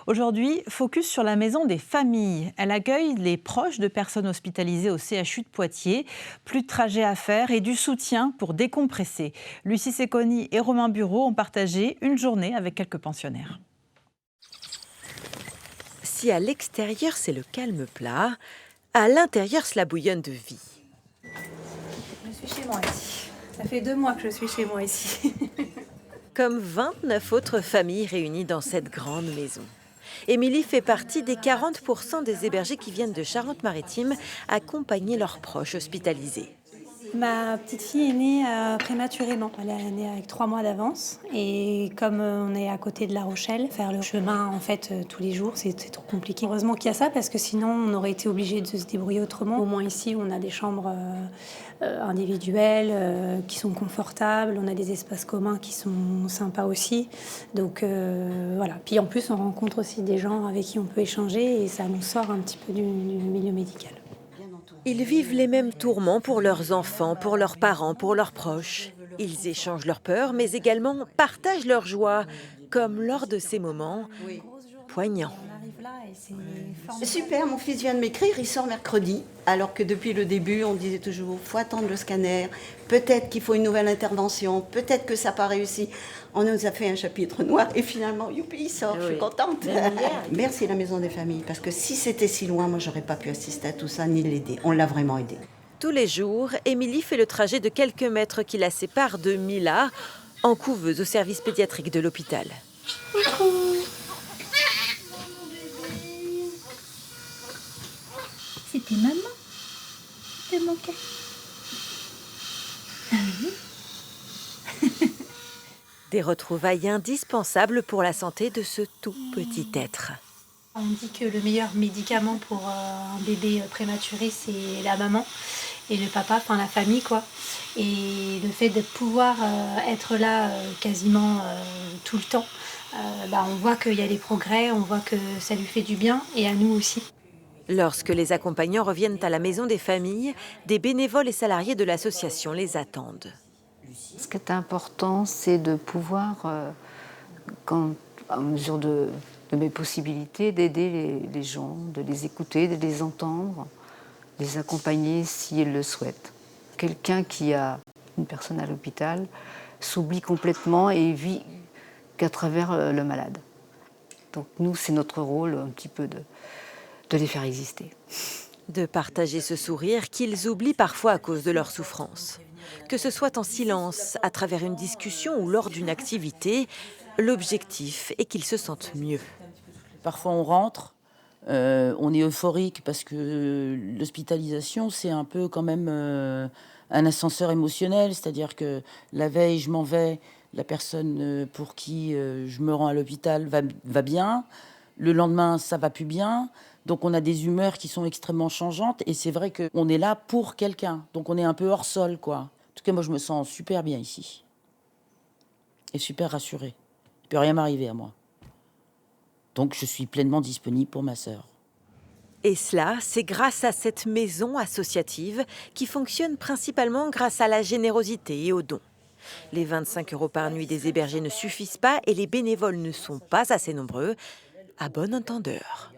Aujourd'hui, focus sur la maison des familles. Elle accueille les proches de personnes hospitalisées au CHU de Poitiers. Plus de trajets à faire et du soutien pour décompresser. Lucie Secconi et Romain Bureau ont partagé une journée avec quelques pensionnaires. Si à l'extérieur c'est le calme plat, à l'intérieur cela bouillonne de vie. Je suis chez moi ici. Ça fait 2 mois que je suis chez moi ici. Comme 29 autres familles réunies dans cette grande maison. Émilie fait partie des 40% des hébergés qui viennent de Charente-Maritime accompagner leurs proches hospitalisés. Ma petite fille est née prématurément. Elle est née avec 3 mois d'avance. Et comme on est à côté de La Rochelle, faire le chemin en fait tous les jours, c'est trop compliqué. Heureusement qu'il y a ça parce que sinon on aurait été obligé de se débrouiller autrement. Au moins ici, on a des chambres individuelles qui sont confortables. On a des espaces communs qui sont sympas aussi. Donc voilà. Puis en plus, on rencontre aussi des gens avec qui on peut échanger et ça nous sort un petit peu du milieu médical. Ils vivent les mêmes tourments pour leurs enfants, pour leurs parents, pour leurs proches. Ils échangent leurs peurs, mais également partagent leur joie, comme lors de ces moments poignants. Super, mon fils vient de m'écrire, il sort mercredi, alors que depuis le début, on disait toujours, faut attendre le scanner, peut-être qu'il faut une nouvelle intervention, peut-être que ça n'a pas réussi. On nous a fait un chapitre noir et finalement, youpi, il sort, je suis contente. Merci la Maison des Familles, parce que si c'était si loin, moi, j'aurais pas pu assister à tout ça, ni l'aider. On l'a vraiment aidé. Tous les jours, Émilie fait le trajet de quelques mètres qui la séparent de Mila, en couveuse au service pédiatrique de l'hôpital. C'était maman. T'es manqué. Des retrouvailles indispensables pour la santé de ce tout petit être. On dit que le meilleur médicament pour un bébé prématuré, c'est la maman et le papa, enfin la famille quoi. Et le fait de pouvoir être là quasiment tout le temps, on voit qu'il y a des progrès, on voit que ça lui fait du bien et à nous aussi. Lorsque les accompagnants reviennent à la maison des familles, des bénévoles et salariés de l'association les attendent. Ce qui est important, c'est de pouvoir, à mesure de mes possibilités, d'aider les gens, de les écouter, de les entendre, les accompagner s'ils le souhaitent. Quelqu'un qui a une personne à l'hôpital s'oublie complètement et vit qu'à travers le malade. Donc nous, c'est notre rôle un petit peu de les faire exister. De partager ce sourire qu'ils oublient parfois à cause de leur souffrance. Que ce soit en silence, à travers une discussion ou lors d'une activité, l'objectif est qu'ils se sentent mieux. Parfois on rentre, on est euphorique parce que l'hospitalisation c'est un peu quand même un ascenseur émotionnel, c'est-à-dire que la veille je m'en vais, la personne pour qui je me rends à l'hôpital va bien, le lendemain ça va plus bien. Donc on a des humeurs qui sont extrêmement changeantes et c'est vrai qu'on est là pour quelqu'un. Donc on est un peu hors sol, quoi. En tout cas, moi je me sens super bien ici. Et super rassurée. Il ne peut rien m'arriver à moi. Donc je suis pleinement disponible pour ma sœur. Et cela, c'est grâce à cette maison associative qui fonctionne principalement grâce à la générosité et aux dons. Les 25 € par nuit des hébergés ne suffisent pas et les bénévoles ne sont pas assez nombreux. À bon entendeur.